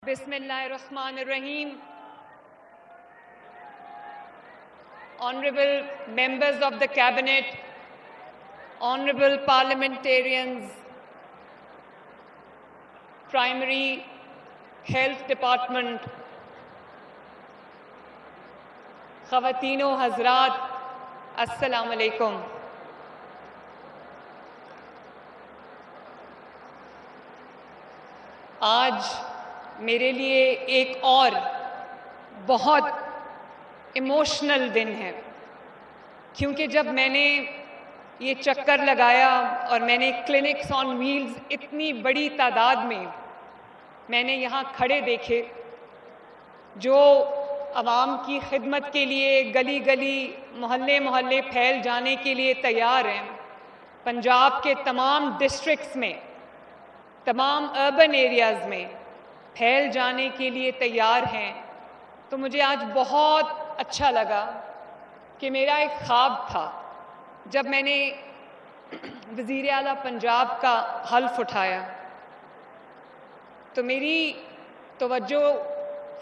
Bismillahirrahmanirrahim. Honorable members of the Cabinet, honorable parliamentarians, Primary Health Department, Khawatino Hazrat, Assalamu alaikum. آج میرے لیے ایک اور بہت ایموشنل دن ہے، کیونکہ جب میں نے یہ چکر لگایا اور میں نے کلینکس آن ویلز اتنی بڑی تعداد میں نے یہاں کھڑے دیکھے جو عوام کی خدمت کے لیے گلی گلی محلے محلے پھیل جانے کے لیے تیار ہیں، پنجاب کے تمام ڈسٹرکٹس میں، تمام اربن ایریاز میں پھیل جانے کے لیے تیار ہیں، تو مجھے آج بہت اچھا لگا کہ میرا ایک خواب تھا جب میں نے وزیر اعلیٰ پنجاب کا حلف اٹھایا تو میری توجہ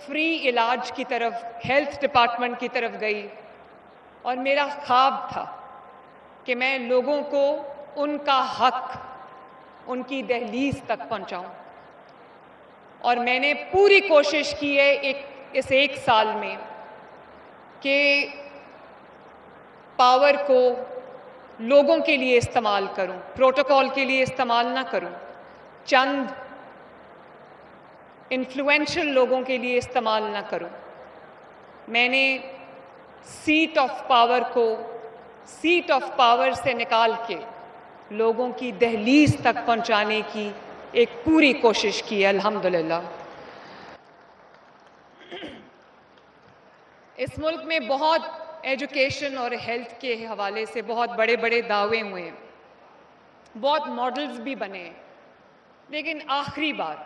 فری علاج کی طرف، ہیلتھ ڈپارٹمنٹ کی طرف گئی، اور میرا خواب تھا کہ میں لوگوں کو ان کا حق ان کی دہلیز تک پہنچاؤں، اور میں نے پوری کوشش کی ہے اس ایک سال میں کہ پاور کو لوگوں کے لیے استعمال کروں، پروٹوکول کے لیے استعمال نہ کروں، چند انفلوئنشل لوگوں کے لیے استعمال نہ کروں۔ میں نے سیٹ آف پاور کو سیٹ آف پاور سے نکال کے لوگوں کی دہلیز تک پہنچانے کی ایک پوری کوشش کی ہے، الحمدللہ۔ اس ملک میں بہت ایجوکیشن اور ہیلتھ کے حوالے سے بہت بڑے بڑے دعوے ہوئے ہیں، بہت ماڈلز بھی بنے ہیں، لیکن آخری بار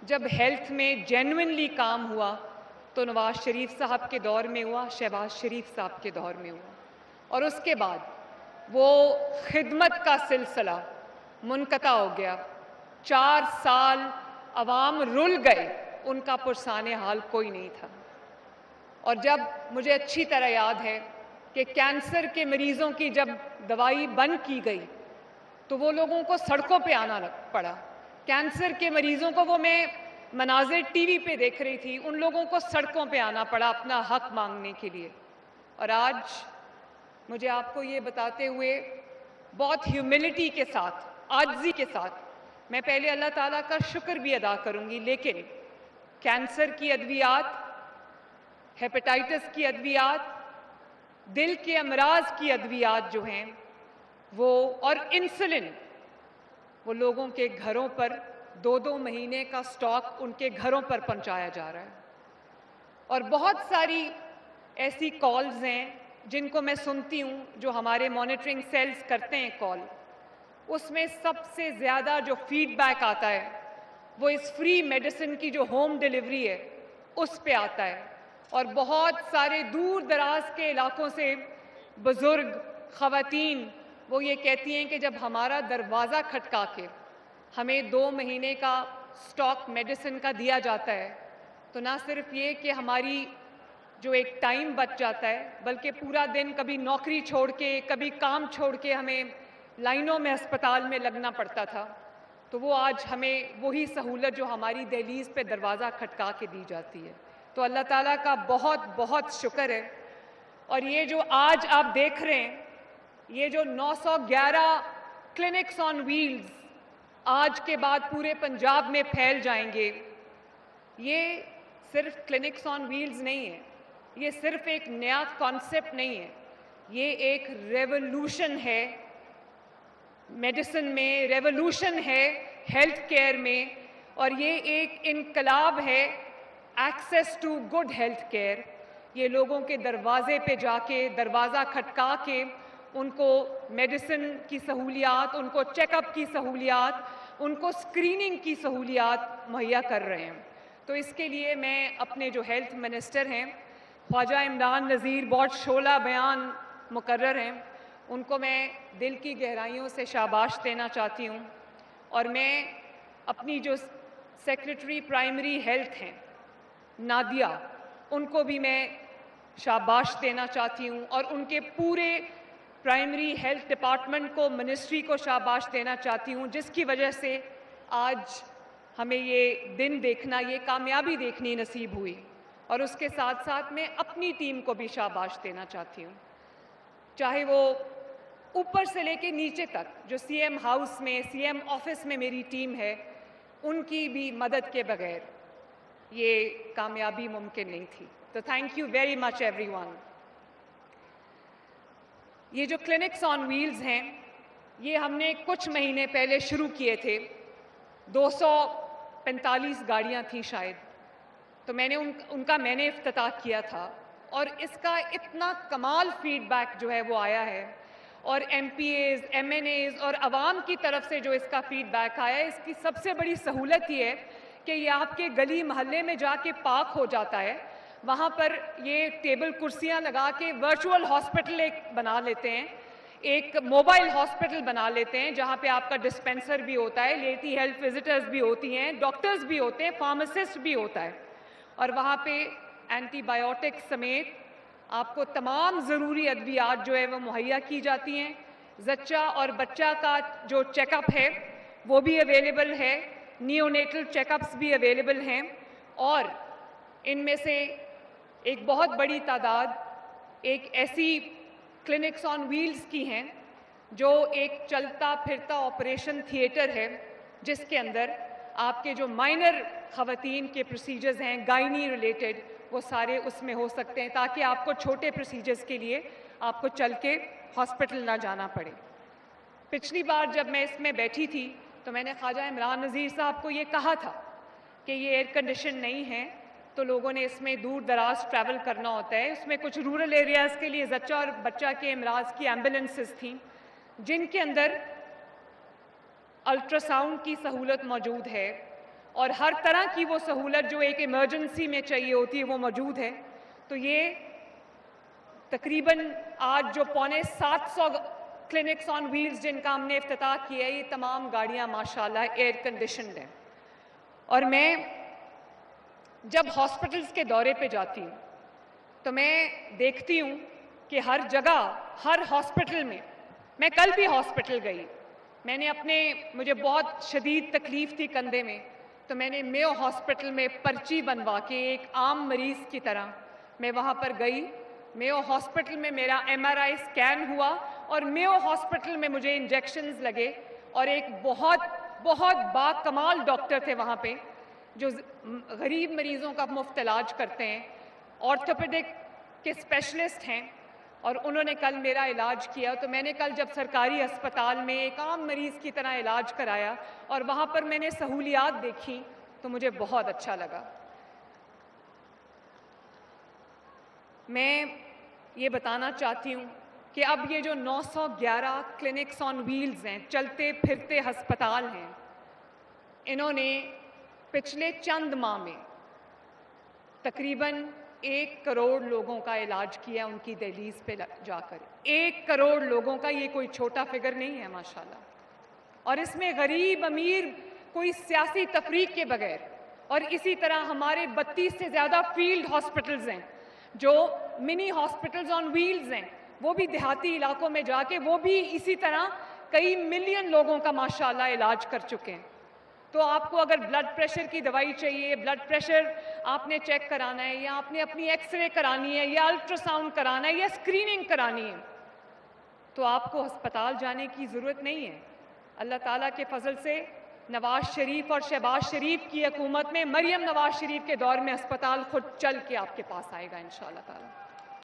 جب ہیلتھ میں جینوئنلی کام ہوا تو نواز شریف صاحب کے دور میں ہوا، شہباز شریف صاحب کے دور میں ہوا، اور اس کے بعد وہ خدمت کا سلسلہ منقطع ہو گیا۔ 4 سال عوام رل گئے، ان کا پرسان حال کوئی نہیں تھا۔ اور جب مجھے اچھی طرح یاد ہے کہ کینسر کے مریضوں کی جب دوائی بند کی گئی تو وہ لوگوں کو سڑکوں پہ آنا پڑا، کینسر کے مریضوں کو وہ میں مناظر ٹی وی پہ دیکھ رہی تھی، ان لوگوں کو سڑکوں پہ آنا پڑا اپنا حق مانگنے کے لیے۔ اور آج مجھے آپ کو یہ بتاتے ہوئے بہت ہیوملٹی کے ساتھ، عاجزی کے ساتھ، میں پہلے اللہ تعالیٰ کا شکر بھی ادا کروں گی، لیکن کینسر کی ادویات، ہیپیٹائٹس کی ادویات، دل کے امراض کی ادویات جو ہیں وہ، اور انسولن، وہ لوگوں کے گھروں پر 2 مہینے کا سٹاک ان کے گھروں پر پہنچایا جا رہا ہے۔ اور بہت ساری ایسی کالز ہیں جن کو میں سنتی ہوں، جو ہمارے مانیٹرنگ سیلز کرتے ہیں کال، اس میں سب سے زیادہ جو فیڈ بیک آتا ہے وہ اس فری میڈیسن کی جو ہوم ڈیلیوری ہے اس پہ آتا ہے، اور بہت سارے دور دراز کے علاقوں سے بزرگ خواتین وہ یہ کہتی ہیں کہ جب ہمارا دروازہ کھٹکا کے ہمیں 2 مہینے کا سٹاک میڈیسن کا دیا جاتا ہے تو نہ صرف یہ کہ ہماری جو ایک ٹائم بچ جاتا ہے، بلکہ پورا دن کبھی نوکری چھوڑ کے، کبھی کام چھوڑ کے ہمیں لائنوں میں ہسپتال میں لگنا پڑتا تھا، تو وہ آج ہمیں وہی سہولت جو ہماری دہلیز پہ دروازہ کھٹکا کے دی جاتی ہے۔ تو اللہ تعالیٰ کا بہت بہت شکر ہے۔ اور یہ جو آج آپ دیکھ رہے ہیں، یہ جو 911 کلینکس آن ویلز آج کے بعد پورے پنجاب میں پھیل جائیں گے، یہ صرف کلینکس آن ویلز نہیں ہے، یہ صرف ایک نیا کانسیپٹ نہیں ہے، یہ ایک ریولوشن ہے میڈیسن میں، ریولوشن ہے ہیلتھ کیئر میں، اور یہ ایک انقلاب ہے access to good health care. یہ لوگوں کے دروازے پہ جا کے، دروازہ کھٹکا کے ان کو میڈیسن کی سہولیات، ان کو چیک اپ کی سہولیات، ان کو اسکریننگ کی سہولیات مہیا کر رہے ہیں۔ تو اس کے لیے میں اپنے جو ہیلتھ منسٹر ہیں خواجہ عمران نذیر، بہت شعلہ بیان مقرر ہیں، ان کو میں دل کی گہرائیوں سے شاباش دینا چاہتی ہوں، اور میں اپنی جو سیکرٹری پرائمری ہیلتھ ہیں نادیہ، ان کو بھی میں شاباش دینا چاہتی ہوں، اور ان کے پورے پرائمری ہیلتھ ڈپارٹمنٹ کو، منسٹری کو شاباش دینا چاہتی ہوں، جس کی وجہ سے آج ہمیں یہ دن دیکھنا، یہ کامیابی دیکھنی نصیب ہوئی۔ اور اس کے ساتھ ساتھ میں اپنی ٹیم کو بھی شاباش دینا چاہتی ہوں، چاہے وہ اوپر سے لے کے نیچے تک، جو سی ایم ہاؤس میں، سی ایم آفس میں میری ٹیم ہے، ان کی بھی مدد کے بغیر یہ کامیابی ممکن نہیں تھی۔ تو thank you very much every one. یہ جو کلینکس آن ویلز ہیں، یہ ہم نے کچھ مہینے پہلے شروع کیے تھے، 245 گاڑیاں تھیں شاید، تو میں نے ان کا میں نے افتتاح کیا تھا، اور اس کا اتنا کمال فیڈ بیک جو ہے وہ آیا ہے، اور MPs, MNAs اور عوام کی طرف سے جو اس کا فیڈ بیک آیا ہے، اس کی سب سے بڑی سہولت یہ ہے کہ یہ آپ کے گلی محلے میں جا کے پارک ہو جاتا ہے، وہاں پر یہ ٹیبل کرسیاں لگا کے ورچوئل ہاسپٹل ایک بنا لیتے ہیں، ایک موبائل ہاسپٹل بنا لیتے ہیں، جہاں پہ آپ کا ڈسپینسر بھی ہوتا ہے، لیٹی ہیلتھ وزٹرز بھی ہوتی ہیں، ڈاکٹرز بھی ہوتے ہیں، فارماسسٹ بھی ہوتا ہے، اور وہاں پہ اینٹی بائیوٹک سمیت آپ کو تمام ضروری ادویات جو ہے وہ مہیا کی جاتی ہیں۔ زچہ اور بچہ کا جو چیک اپ ہے وہ بھی اویلیبل ہے، نیونیٹل چیک اپس بھی اویلیبل ہیں، اور ان میں سے ایک بہت بڑی تعداد ایک ایسی کلینکس آن ویلز کی ہیں جو ایک چلتا پھرتا آپریشن تھیٹر ہے، جس کے اندر آپ کے جو مائنر خواتین کے پروسیجرز ہیں گائنی ریلیٹڈ، وہ سارے اس میں ہو سکتے ہیں، تاکہ آپ کو چھوٹے پروسیجرز کے لیے آپ کو چل کے ہاسپٹل نہ جانا پڑے۔ پچھلی بار جب میں اس میں بیٹھی تھی تو میں نے خواجہ عمران نذیر صاحب کو یہ کہا تھا کہ یہ ایئر کنڈیشن نہیں ہے، تو لوگوں نے اس میں دور دراز ٹریول کرنا ہوتا ہے، اس میں کچھ رورل ایریاز کے لیے زچہ اور بچہ کے امراض کی ایمبولینسز تھیں، جن کے اندر الٹرا ساؤنڈ کی سہولت موجود ہے، اور ہر طرح کی وہ سہولت جو ایک ایمرجنسی میں چاہیے ہوتی ہے وہ موجود ہے۔ تو یہ تقریباً آج جو 750 کلینکس آن ویلز جن کا ہم نے افتتاح کیا ہے، یہ تمام گاڑیاں ماشاءاللہ ایئر کنڈیشنڈ ہیں۔ اور میں جب ہاسپٹلز کے دورے پہ جاتی ہوں تو میں دیکھتی ہوں کہ ہر جگہ، ہر ہاسپٹل میں کل بھی ہاسپٹل گئی، میں نے مجھے بہت شدید تکلیف تھی کندھے میں، تو میں نے میو ہاسپٹل میں پرچی بنوا کے ایک عام مریض کی طرح میں وہاں پر گئی، میو ہاسپٹل میں میرا ایم آر آئی اسکین ہوا، اور میو ہاسپٹل میں مجھے انجیکشنز لگے، اور ایک بہت بہت با کمال ڈاکٹر تھے وہاں پہ جو غریب مریضوں کا مفت علاج کرتے ہیں، آرتھوپیڈک کے اسپیشلسٹ ہیں، اور انہوں نے کل میرا علاج کیا۔ تو میں نے کل جب سرکاری ہسپتال میں ایک عام مریض کی طرح علاج کرایا اور وہاں پر میں نے سہولیات دیکھی تو مجھے بہت اچھا لگا۔ میں یہ بتانا چاہتی ہوں کہ اب یہ جو 911 کلینکس آن ویلز ہیں، چلتے پھرتے ہسپتال ہیں، انہوں نے پچھلے چند ماہ میں تقریباً 1 کروڑ لوگوں کا علاج کیا ان کی دہلیز پہ جا کر۔ 1 کروڑ لوگوں کا، یہ کوئی چھوٹا فگر نہیں ہے ماشاءاللہ، اور اس میں غریب امیر کوئی سیاسی تفریق کے بغیر، اور اسی طرح ہمارے 32 سے زیادہ فیلڈ ہاسپٹلز ہیں جو منی ہاسپٹلز آن ویلز ہیں، وہ بھی دیہاتی علاقوں میں جا کے وہ بھی اسی طرح کئی ملین لوگوں کا ماشاءاللہ علاج کر چکے ہیں۔ تو آپ کو اگر بلڈ پریشر کی دوائی چاہیے، بلڈ پریشر آپ نے چیک کرانا ہے، یا آپ نے اپنی ایکس رے کرانی ہے، یا الٹرا ساؤنڈ کرانا ہے، یا اسکریننگ کرانی ہے، تو آپ کو ہسپتال جانے کی ضرورت نہیں ہے۔ اللہ تعالیٰ کے فضل سے نواز شریف اور شہباز شریف کی حکومت میں مریم نواز شریف کے دور میں ہسپتال خود چل کے آپ کے پاس آئے گا انشاءاللہ تعالیٰ۔